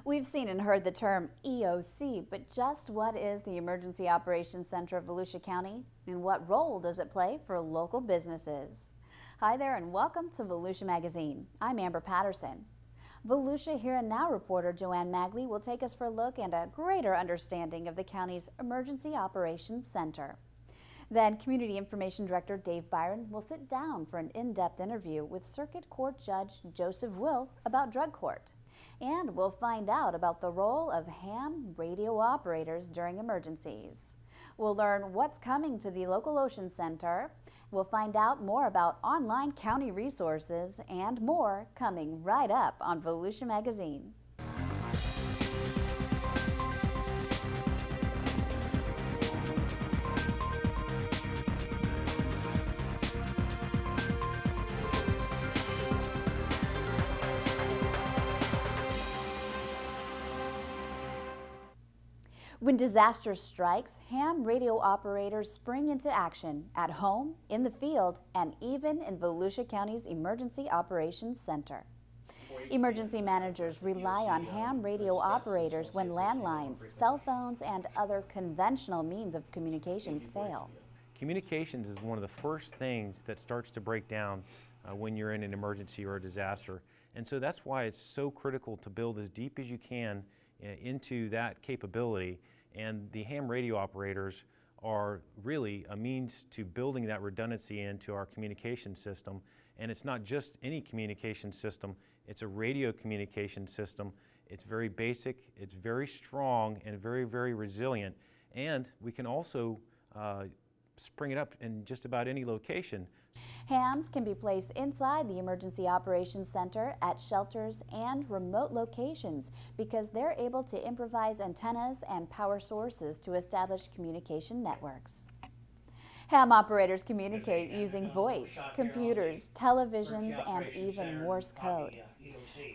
We've seen and heard the term EOC, but just what is the Emergency Operations Center of Volusia County, and what role does it play for local businesses? Hi there and welcome to Volusia Magazine. I'm Amber Patterson. Volusia Here and Now reporter Joanne Magley will take us for a look and a greater understanding of the county's Emergency Operations Center. Then Community Information Director Dave Byron will sit down for an in-depth interview with Circuit Court Judge Joseph Will about drug court. And we'll find out about the role of ham radio operators during emergencies. We'll learn what's coming to the local Ocean Center. We'll find out more about online county resources and more coming right up on Volusia Magazine. When disaster strikes, ham radio operators spring into action at home, in the field, and even in Volusia County's Emergency Operations Center. Emergency managers rely on ham radio operators when landlines, cell phones, and other conventional means of communications fail. Communications is one of the first things that starts to break down when you're in an emergency or a disaster. And so that's why it's so critical to build as deep as you can into that capability, and the ham radio operators are really a means to building that redundancy into our communication system. And it's not just any communication system, it's a radio communication system. It's very basic, it's very strong, and very, very resilient. And we can also spring it up in just about any location. Hams can be placed inside the Emergency Operations Center at shelters and remote locations because they're able to improvise antennas and power sources to establish communication networks. Ham operators communicate using voice, computers, televisions, and even Morse code.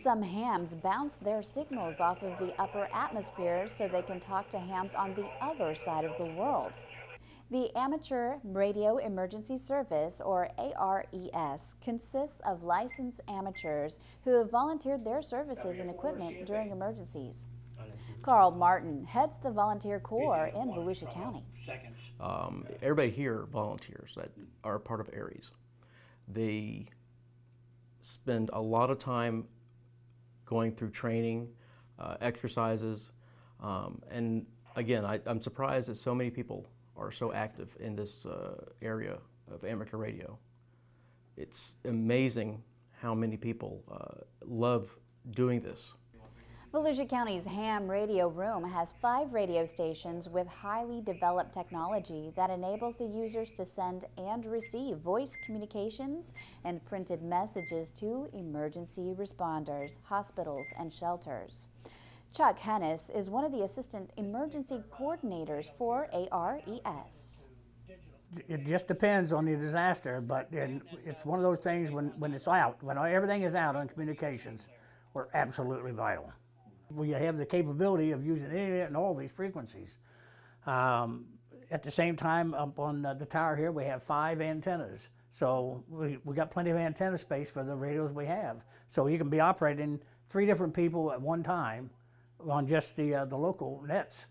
Some hams bounce their signals off of the upper atmosphere so they can talk to hams on the other side of the world. The Amateur Radio Emergency Service, or ARES, consists of licensed amateurs who have volunteered their services and equipment during emergencies. Carl Martin heads the volunteer corps in Volusia County. Everybody here volunteers that are part of ARES. They spend a lot of time going through training, exercises, and again, I'm surprised that so many people are so active in this area of amateur radio. It's amazing how many people love doing this. Volusia County's ham radio room has 5 radio stations with highly developed technology that enables the users to send and receive voice communications and printed messages to emergency responders, hospitals, and shelters. Chuck Hennis is one of the assistant emergency coordinators for ARES. It just depends on the disaster, but it's one of those things when it's out, when everything is out on communications, we're absolutely vital. We have the capability of using the internet and all these frequencies. At the same time, up on the tower here, we have 5 antennas. So we got plenty of antenna space for the radios we have. So you can be operating 3 different people at one time on just the local nets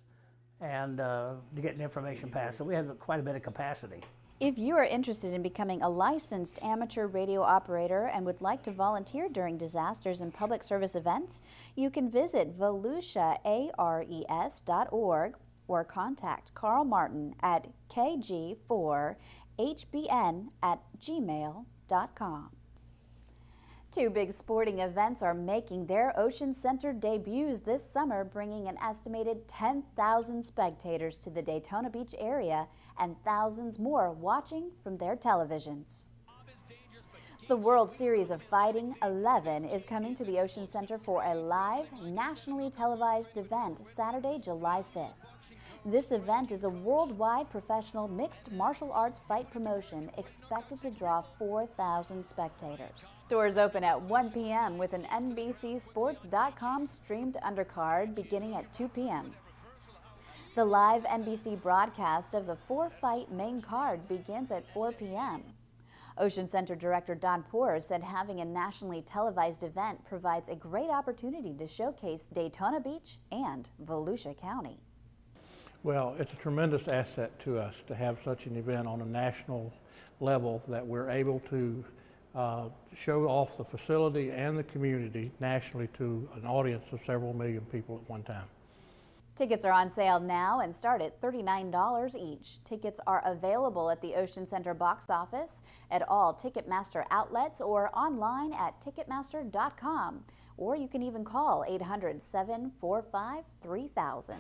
and to get the information passed. So we have quite a bit of capacity. If you are interested in becoming a licensed amateur radio operator and would like to volunteer during disasters and public service events, you can visit volusiaares.org or contact Carl Martin at kg4hbn@gmail.com. 2 big sporting events are making their Ocean Center debuts this summer, bringing an estimated 10,000 spectators to the Daytona Beach area and thousands more watching from their televisions. The World Series of Fighting 11 is coming to the Ocean Center for a live, nationally televised event Saturday, July 5th. This event is a worldwide professional mixed martial arts fight promotion expected to draw 4,000 spectators. Doors open at 1 p.m. with an NBCSports.com streamed undercard beginning at 2 p.m. The live NBC broadcast of the 4-fight main card begins at 4 p.m. Ocean Center Director Don Poor said having a nationally televised event provides a great opportunity to showcase Daytona Beach and Volusia County. Well, it's a tremendous asset to us to have such an event on a national level that we're able to show off the facility and the community nationally to an audience of several million people at one time. Tickets are on sale now and start at $39 each. Tickets are available at the Ocean Center box office, at all Ticketmaster outlets, or online at Ticketmaster.com. Or you can even call 800-745-3000.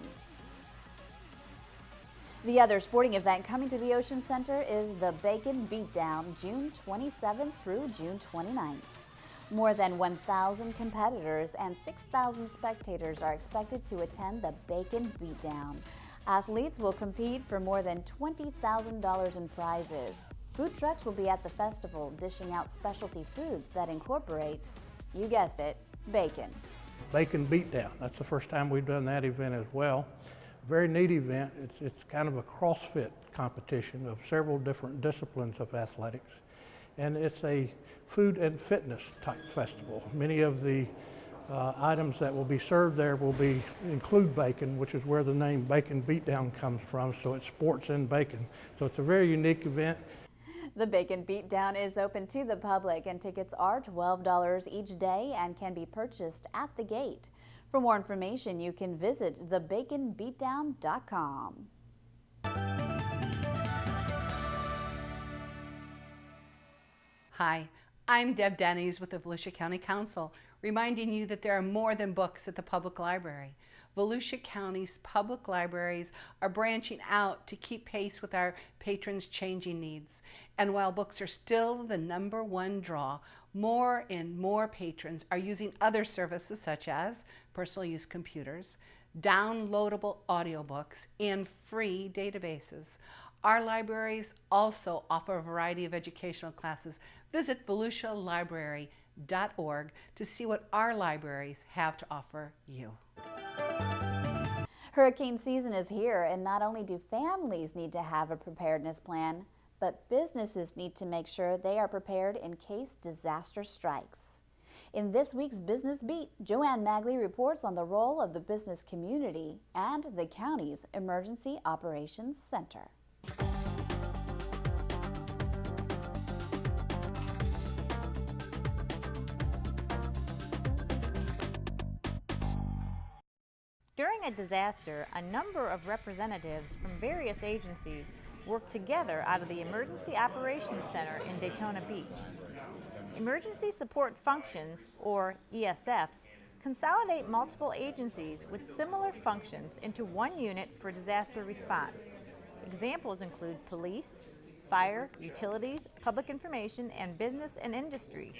The other sporting event coming to the Ocean Center is the Bacon Beatdown, June 27th through June 29th. More than 1,000 competitors and 6,000 spectators are expected to attend the Bacon Beatdown. Athletes will compete for more than $20,000 in prizes. Food trucks will be at the festival, dishing out specialty foods that incorporate, you guessed it, bacon. Bacon Beatdown, that's the first time we've done that event as well. Very neat event. It's kind of a CrossFit competition of several different disciplines of athletics. And it's a food and fitness type festival. Many of the items that will be served there will include bacon, which is where the name Bacon Beatdown comes from, so it's sports and bacon. So it's a very unique event. The Bacon Beatdown is open to the public and tickets are $12 each day and can be purchased at the gate. For more information, you can visit thebaconbeatdown.com. Hi, I'm Deb Denny's with the Volusia County Council, reminding you that there are more than books at the public library. Volusia County's public libraries are branching out to keep pace with our patrons' changing needs. And while books are still the #1 draw, more and more patrons are using other services such as personal use computers, downloadable audiobooks, and free databases. Our libraries also offer a variety of educational classes. Visit volusialibrary.org to see what our libraries have to offer you. Hurricane season is here, and not only do families need to have a preparedness plan, but businesses need to make sure they are prepared in case disaster strikes. In this week's Business Beat, Joanne Magley reports on the role of the business community and the county's Emergency Operations Center. During a disaster, a number of representatives from various agencies work together out of the Emergency Operations Center in Daytona Beach. Emergency Support Functions, or ESFs, consolidate multiple agencies with similar functions into one unit for disaster response. Examples include police, fire, utilities, public information, and business and industry.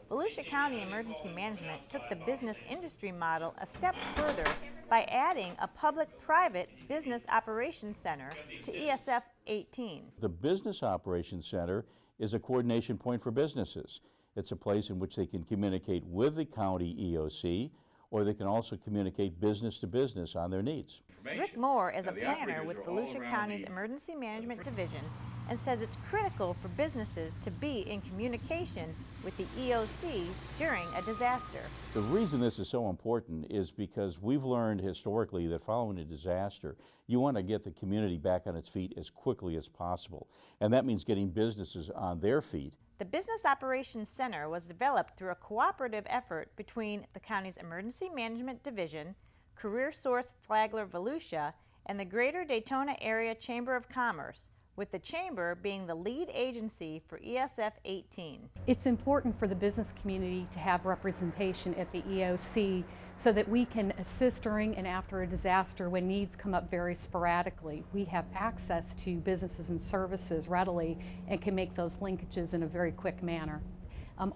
Volusia County Emergency Management took the business industry model a step further by adding a public-private business operations center to ESF 18. The Business Operations Center is a coordination point for businesses. It's a place in which they can communicate with the county EOC, or they can also communicate business to business on their needs. Rick Moore is a planner with Volusia County's Emergency Management Division and says it's critical for businesses to be in communication with the EOC during a disaster. The reason this is so important is because we've learned historically that following a disaster, you want to get the community back on its feet as quickly as possible. And that means getting businesses on their feet. The Business Operations Center was developed through a cooperative effort between the county's Emergency Management Division, Career Source Flagler Volusia, and the Greater Daytona Area Chamber of Commerce, with the Chamber being the lead agency for ESF 18. It's important for the business community to have representation at the EOC so that we can assist during and after a disaster when needs come up very sporadically. We have access to businesses and services readily and can make those linkages in a very quick manner.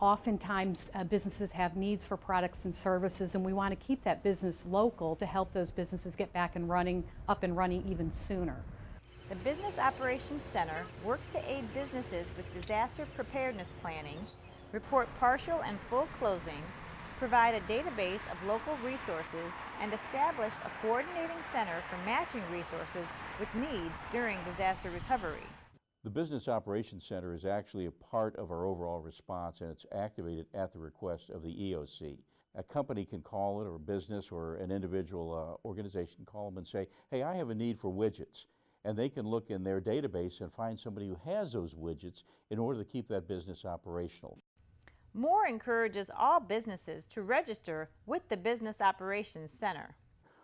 Oftentimes businesses have needs for products and services, and we want to keep that business local to help those businesses get back and up and running even sooner. The Business Operations Center works to aid businesses with disaster preparedness planning, report partial and full closings, provide a database of local resources, and establish a coordinating center for matching resources with needs during disaster recovery. The Business Operations Center is actually a part of our overall response, and it's activated at the request of the EOC. A company can call it, or a business or an individual organization call them and say, hey, I have a need for widgets. And they can look in their database and find somebody who has those widgets in order to keep that business operational. Moore encourages all businesses to register with the Business Operations Center.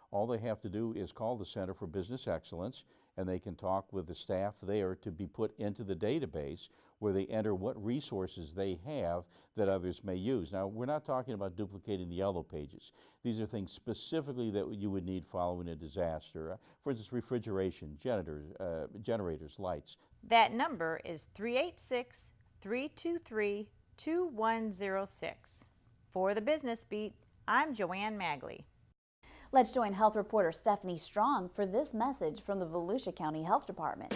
All they have to do is call the Center for Business Excellence, and they can talk with the staff there to be put into the database where they enter what resources they have that others may use. Now, we're not talking about duplicating the yellow pages. These are things specifically that you would need following a disaster. For instance, refrigeration, generators, lights. That number is 386-323-2106. For the Business Beat, I'm Joanne Magley. Let's join health reporter Stephanie Strong for this message from the Volusia County Health Department.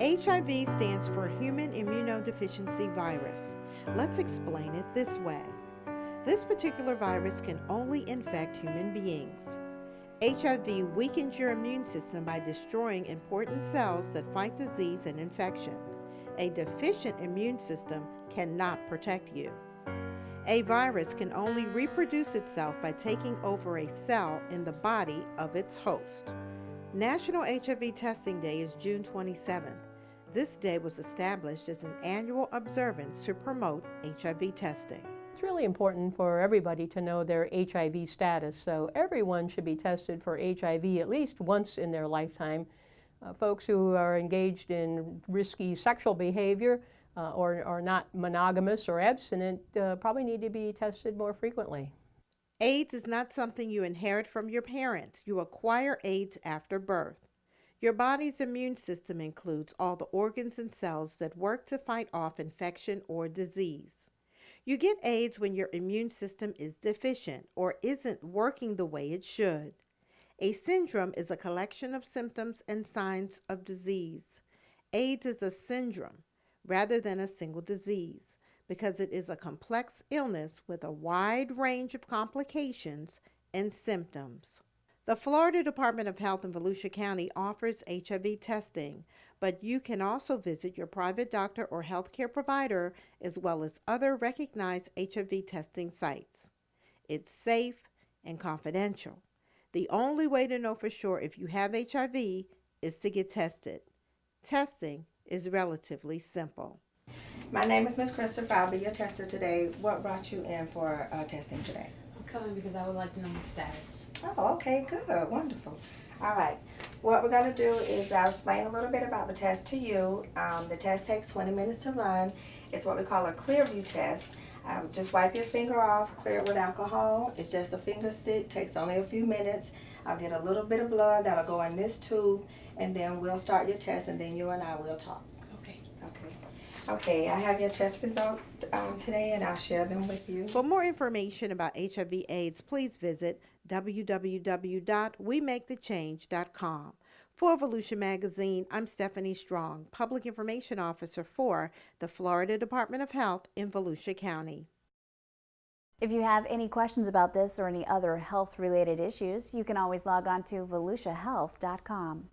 HIV stands for Human Immunodeficiency Virus. Let's explain it this way. This particular virus can only infect human beings. HIV weakens your immune system by destroying important cells that fight disease and infection. A deficient immune system cannot protect you. A virus can only reproduce itself by taking over a cell in the body of its host. National HIV Testing Day is June 27th. This day was established as an annual observance to promote HIV testing. It's really important for everybody to know their HIV status, so everyone should be tested for HIV at least once in their lifetime. Folks who are engaged in risky sexual behavior or are not monogamous or abstinent probably need to be tested more frequently. AIDS is not something you inherit from your parents. You acquire AIDS after birth. Your body's immune system includes all the organs and cells that work to fight off infection or disease. You get AIDS when your immune system is deficient or isn't working the way it should. A syndrome is a collection of symptoms and signs of disease. AIDS is a syndrome rather than a single disease because it is a complex illness with a wide range of complications and symptoms. The Florida Department of Health in Volusia County offers HIV testing, but you can also visit your private doctor or healthcare provider as well as other recognized HIV testing sites. It's safe and confidential. The only way to know for sure if you have HIV is to get tested. Testing is relatively simple. My name is Ms. Christopher. I'll be your tester today. What brought you in for testing today? I'm coming because I would like to know my status. Oh, okay, good, wonderful. All right, what we're going to do is I'll explain a little bit about the test to you. The test takes 20 minutes to run. It's what we call a clear view test. Just wipe your finger off, clear it with alcohol. It's just a finger stick, takes only a few minutes. I'll get a little bit of blood that'll go in this tube, and then we'll start your test, and then you and I will talk. Okay. Okay. Okay, I have your test results today, and I'll share them with you. For more information about HIV/AIDS, please visit www.wemakethechange.com. For Volusia Magazine, I'm Stephanie Strong, Public Information Officer for the Florida Department of Health in Volusia County. If you have any questions about this or any other health-related issues, you can always log on to volusiahealth.com.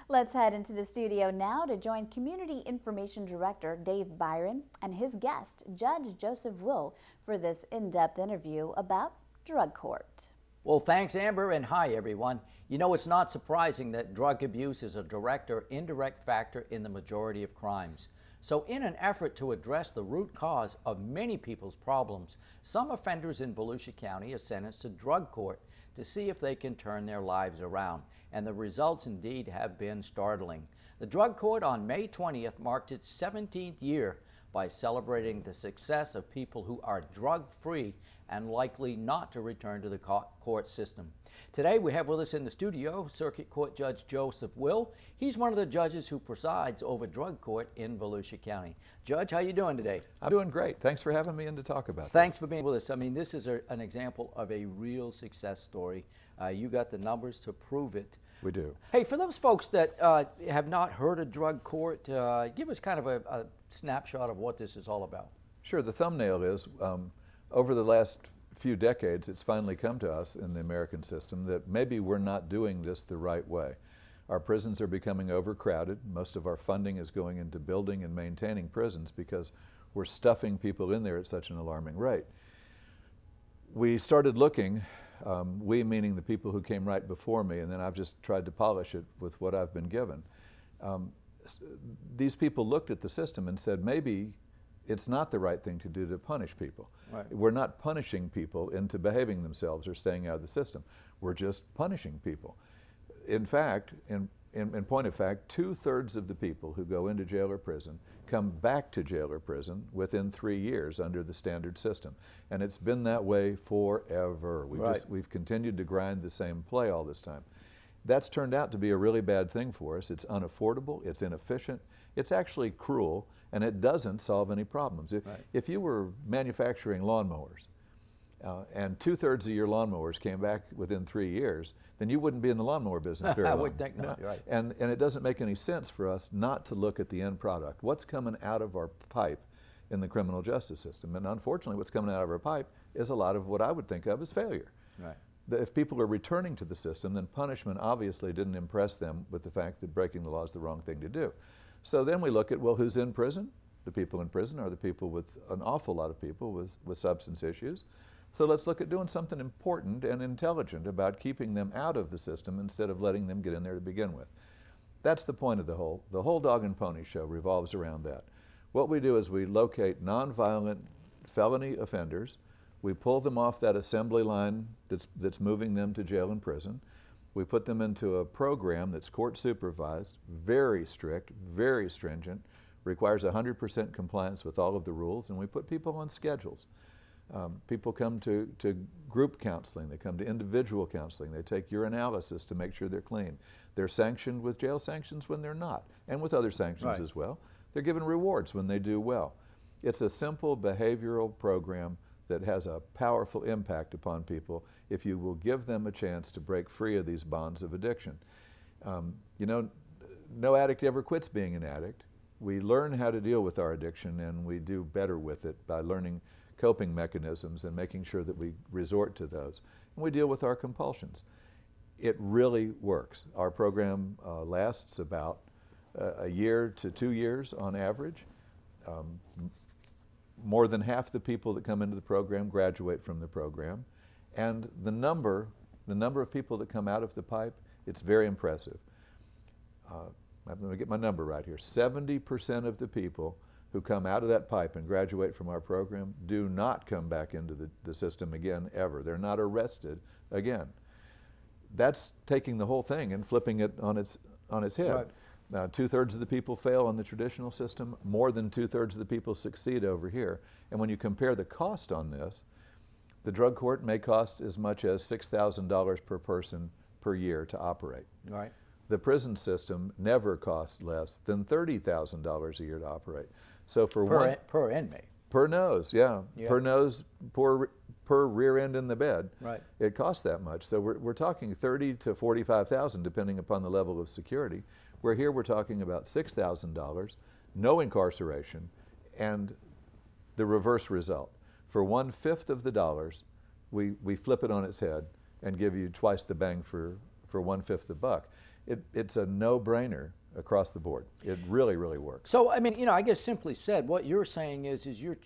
Let's head into the studio now to join Community Information Director Dave Byron and his guest, Judge Joseph Will, for this in-depth interview about drug court. Well, thanks, Amber, and hi, everyone. You know, it's not surprising that drug abuse is a direct or indirect factor in the majority of crimes. So in an effort to address the root cause of many people's problems, some offenders in Volusia County are sentenced to drug court to see if they can turn their lives around. And the results indeed have been startling. The drug court on May 20th marked its 17th year by celebrating the success of people who are drug-free and likely not to return to the court system. Today we have with us in the studio Circuit Court Judge Joseph Will. He's one of the judges who presides over drug court in Volusia County. Judge, how you doing today? I'm doing great. Thanks for having me in to talk about Thanks for being with us. I mean, this is an example of a real success story. You got the numbers to prove it. We do. Hey, for those folks that have not heard of drug court, give us kind of a snapshot of what this is all about. Sure. The thumbnail is, over the last few decades, it's finally come to us in the American system that maybe we're not doing this the right way. Our prisons are becoming overcrowded. Most of our funding is going into building and maintaining prisons because we're stuffing people in there at such an alarming rate. We started looking, we meaning the people who came right before me, and then I've just tried to polish it with what I've been given. These people looked at the system and said, maybe it's not the right thing to do to punish people. Right. We're not punishing people into behaving themselves or staying out of the system. We're just punishing people. In fact, in point of fact, 2/3 of the people who go into jail or prison come back to jail or prison within 3 years under the standard system. And it's been that way forever. We've continued to grind the same play all this time. That's turned out to be a really bad thing for us. It's unaffordable, it's inefficient, it's actually cruel, and it doesn't solve any problems. If you were manufacturing lawnmowers and 2/3 of your lawnmowers came back within 3 years, then you wouldn't be in the lawnmower business very long. I would think not. No. Right. And it doesn't make any sense for us not to look at the end product. What's coming out of our pipe in the criminal justice system? And unfortunately, what's coming out of our pipe is a lot of what I would think of as failure. Right. If people are returning to the system, then punishment obviously didn't impress them with the fact that breaking the law is the wrong thing to do. So then we look at, well, who's in prison? The people in prison are the people with, an awful lot of people with substance issues. So let's look at doing something important and intelligent about keeping them out of the system instead of letting them get in there to begin with. That's the point of the whole dog and pony show revolves around that. What we do is we locate nonviolent felony offenders. We pull them off that assembly line that's moving them to jail and prison. We put them into a program that's court supervised, very strict, very stringent, requires 100% compliance with all of the rules, and we put people on schedules. People come to group counseling, they come to individual counseling, they take urinalysis to make sure they're clean. They're sanctioned with jail sanctions when they're not, and with other sanctions as well. They're given rewards when they do well. It's a simple behavioral program that has a powerful impact upon people if you will give them a chance to break free of these bonds of addiction. You know, no addict ever quits being an addict. We learn how to deal with our addiction, and we do better with it by learning coping mechanisms and making sure that we resort to those. And we deal with our compulsions. It really works. Our program lasts about a year to 2 years on average. More than half the people that come into the program graduate from the program. And the number of people that come out of the pipe, it's very impressive. I'm going to get my number right here. 70% of the people who come out of that pipe and graduate from our program do not come back into the system again ever. They're not arrested again. That's taking the whole thing and flipping it on its head. Right. 2/3 of the people fail on the traditional system. More than 2/3 of the people succeed over here. And when you compare the cost on this, the drug court may cost as much as $6,000 per person per year to operate. Right. The prison system never costs less than $30,000 a year to operate. So for per inmate. Per nose, yeah. Per nose, per rear end in the bed. Right. It costs that much. So we're talking $30,000 to $45,000 depending upon the level of security. Where here we're talking about $6,000, no incarceration, and the reverse result. For 1/5 of the dollars, we flip it on its head and give you twice the bang for 1/5 the buck. It's a no-brainer across the board. It really, really works. So, I mean, you know, I guess simply said, what you're saying is your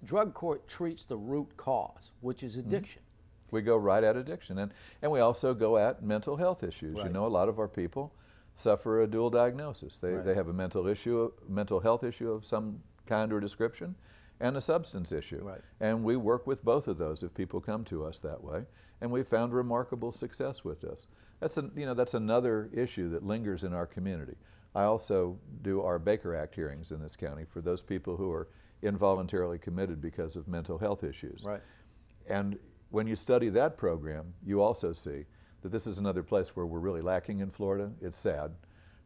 drug court treats the root cause, which is addiction. Mm-hmm. We go right at addiction, and we also go at mental health issues. Right. You know, a lot of our people suffer a dual diagnosis. They have a mental health issue of some kind or description, and a substance issue. Right. And we work with both of those if people come to us that way, and we've found remarkable success with this. That's another issue that lingers in our community. I also do our Baker Act hearings in this county for those people who are involuntarily committed because of mental health issues. Right. And when you study that program, you also see that this is another place where we're really lacking in Florida. It's sad,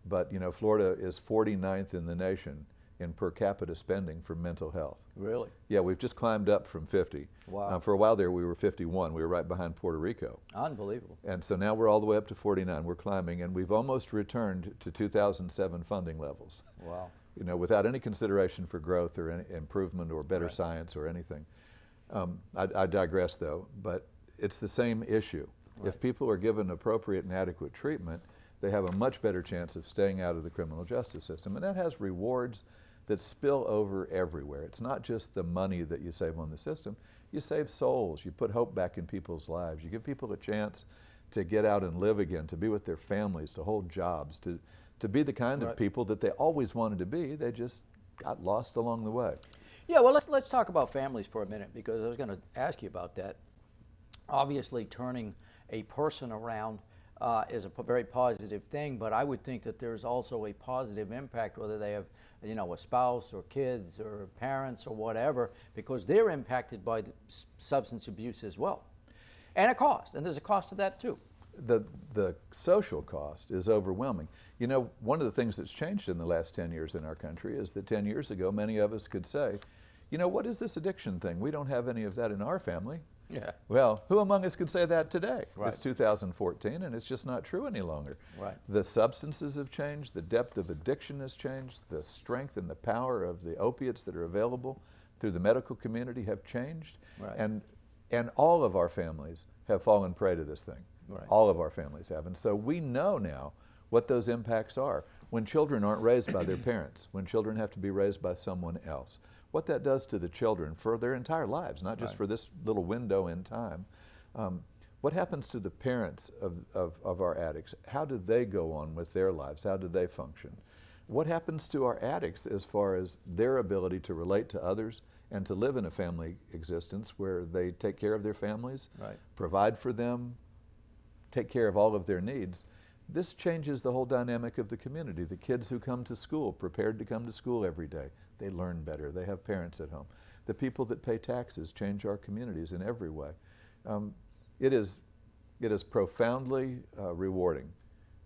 but you know, Florida is 49th in the nation in per capita spending for mental health. Really? Yeah, we've just climbed up from 50. Wow. For a while there, we were 51. We were right behind Puerto Rico. Unbelievable. And so now we're all the way up to 49. We're climbing, and we've almost returned to 2007 funding levels. Wow. You know, without any consideration for growth or any improvement or better science or anything. I digress, though, but it's the same issue. Right. If people are given appropriate and adequate treatment, they have a much better chance of staying out of the criminal justice system. And that has rewards that spill over everywhere. It's not just the money that you save on the system. You save souls. You put hope back in people's lives. You give people a chance to get out and live again, to be with their families, to hold jobs, to be the kind of people that they always wanted to be. They just got lost along the way. Yeah, well, let's talk about families for a minute, because I was going to ask you about that. Obviously, turning a person around is a very positive thing, but I would think that there's also a positive impact, whether they have, you know, a spouse or kids or parents or whatever, because they're impacted by the substance abuse as well. And a cost, and there's a cost to that too. The social cost is overwhelming. You know, one of the things that's changed in the last 10 years in our country is that 10 years ago, many of us could say, you know, what is this addiction thing? We don't have any of that in our family. Yeah. Well, who among us could say that today? Right. It's 2014, and it's just not true any longer. Right. The substances have changed, the depth of addiction has changed, the strength and the power of the opiates that are available through the medical community have changed. Right. And all of our families have fallen prey to this thing. Right. All of our families have. And so we know now what those impacts are. When children aren't raised by their parents, when children have to be raised by someone else, what that does to the children for their entire lives, not just for this little window in time. What happens to the parents of our addicts? How do they go on with their lives? How do they function? What happens to our addicts as far as their ability to relate to others and to live in a family existence where they take care of their families, provide for them, take care of all of their needs? This changes the whole dynamic of the community. The kids who come to school, prepared to come to school every day, they learn better. They have parents at home. The people that pay taxes change our communities in every way. It is profoundly rewarding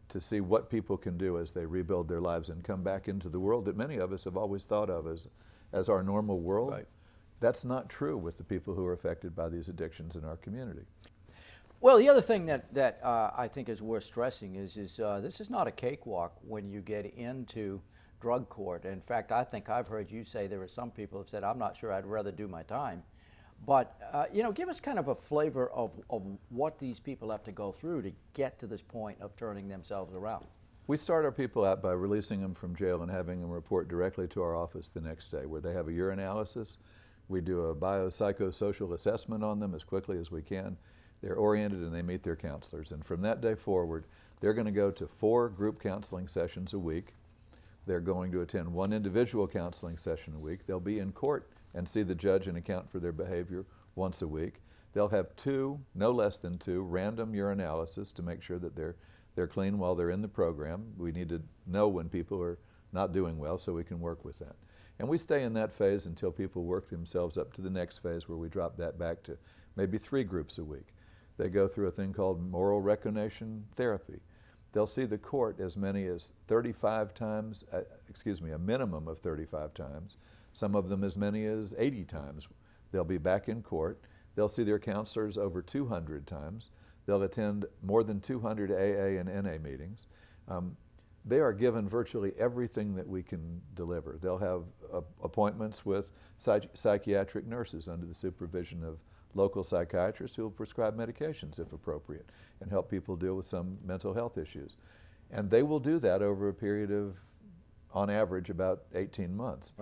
to see what people can do as they rebuild their lives and come back into the world that many of us have always thought of as our normal world. Right. That's not true with the people who are affected by these addictions in our community. Well, the other thing that I think is worth stressing is this is not a cakewalk when you get into drug court. In fact, I think I've heard you say there are some people who have said, I'm not sure, I'd rather do my time. But, you know, give us kind of a flavor of what these people have to go through to get to this point of turning themselves around. We start our people out by releasing them from jail and having them report directly to our office the next day, where they have a urinalysis. We do a biopsychosocial assessment on them as quickly as we can. They're oriented and they meet their counselors. And from that day forward, they're going to go to 4 group counseling sessions a week. They're going to attend 1 individual counseling session a week. They'll be in court and see the judge and account for their behavior once a week. They'll have 2, no less than 2, random urinalysis to make sure that they're clean while they're in the program. We need to know when people are not doing well so we can work with that. And we stay in that phase until people work themselves up to the next phase, where we drop that back to maybe 3 groups a week. They go through a thing called moral recognition therapy. They'll see the court as many as 35 times, a minimum of 35 times, some of them as many as 80 times. They'll be back in court. They'll see their counselors over 200 times. They'll attend more than 200 AA and NA meetings. They are given virtually everything that we can deliver. They'll have appointments with psychiatric nurses under the supervision of local psychiatrists who will prescribe medications if appropriate and help people deal with some mental health issues. And they will do that over a period of, on average, about 18 months,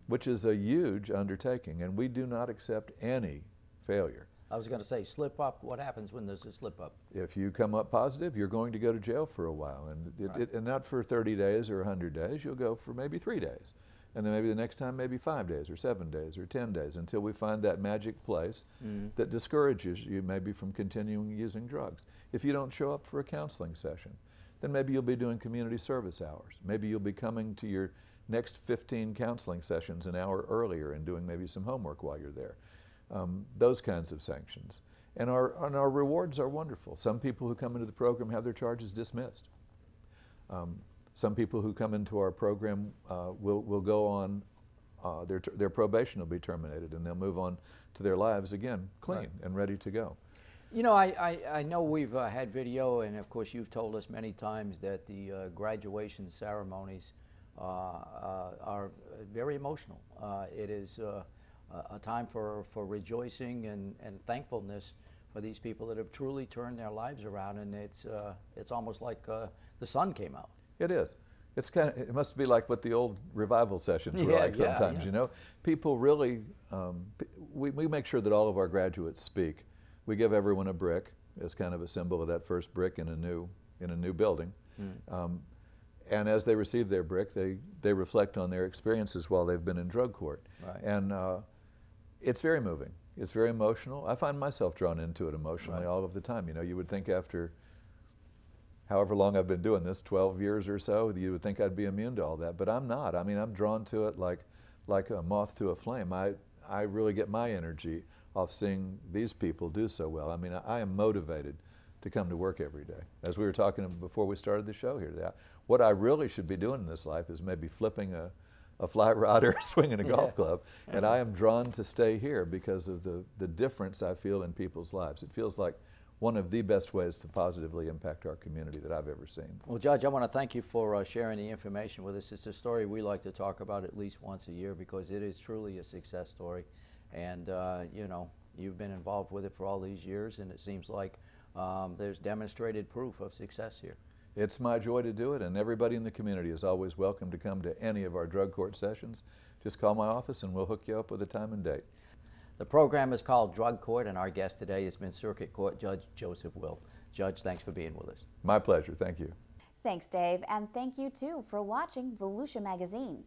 which is a huge undertaking, and we do not accept any failure. I was going to say, slip up. What happens when there's a slip up? If you come up positive, you're going to go to jail for a while, and and not for 30 days or 100 days. You'll go for maybe 3 days. And then maybe the next time, maybe 5 days or 7 days or 10 days, until we find that magic place that discourages you maybe from continuing using drugs. If you don't show up for a counseling session, then maybe you'll be doing community service hours. Maybe you'll be coming to your next 15 counseling sessions an hour earlier and doing maybe some homework while you're there. those kinds of sanctions. And our rewards are wonderful. Some people who come into the program have their charges dismissed. Some people who come into our program will go on, their probation will be terminated, and they'll move on to their lives again, clean and ready to go. You know, I know we've had video, and of course you've told us many times that the graduation ceremonies are very emotional. It is a time for rejoicing and thankfulness for these people that have truly turned their lives around, and it's almost like the sun came out. It is. It's kind of, it must be like what the old revival sessions were like sometimes, you know. People really, we make sure that all of our graduates speak. We give everyone a brick as kind of a symbol of that first brick in a new building. And as they receive their brick, they reflect on their experiences while they've been in drug court. Right. And it's very moving. It's very emotional. I find myself drawn into it emotionally all of the time. You know, you would think after however long I've been doing this, 12 years or so, you would think I'd be immune to all that, but I'm not. I mean, I'm drawn to it like a moth to a flame. I really get my energy off seeing these people do so well. I mean, I am motivated to come to work every day. As we were talking before we started the show here today, what I really should be doing in this life is maybe flipping a fly rod or swinging a golf club, and I am drawn to stay here because of the difference I feel in people's lives. It feels like one of the best ways to positively impact our community that I've ever seen. Well, Judge, I want to thank you for sharing the information with us. It's a story we like to talk about at least once a year because it is truly a success story. And, you know, you've been involved with it for all these years, and it seems like there's demonstrated proof of success here. It's my joy to do it, and everybody in the community is always welcome to come to any of our drug court sessions. Just call my office and we'll hook you up with a time and date. The program is called Drug Court, and our guest today has been Circuit Court Judge Joseph Will. Judge, thanks for being with us. My pleasure. Thank you. Thanks, Dave, and thank you too for watching Volusia Magazine.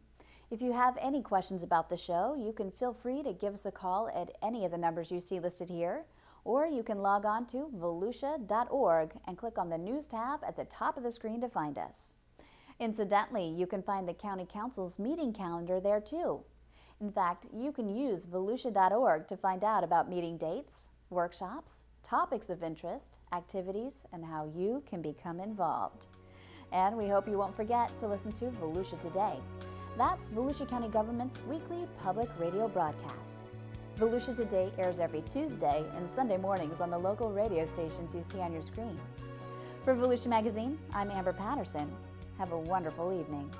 If you have any questions about the show, you can feel free to give us a call at any of the numbers you see listed here, or you can log on to volusia.org and click on the News tab at the top of the screen to find us. Incidentally, you can find the County Council's meeting calendar there too. In fact, you can use volusia.org to find out about meeting dates, workshops, topics of interest, activities, and how you can become involved. And we hope you won't forget to listen to Volusia Today. That's Volusia County Government's weekly public radio broadcast. Volusia Today airs every Tuesday and Sunday mornings on the local radio stations you see on your screen. For Volusia Magazine, I'm Amber Patterson. Have a wonderful evening.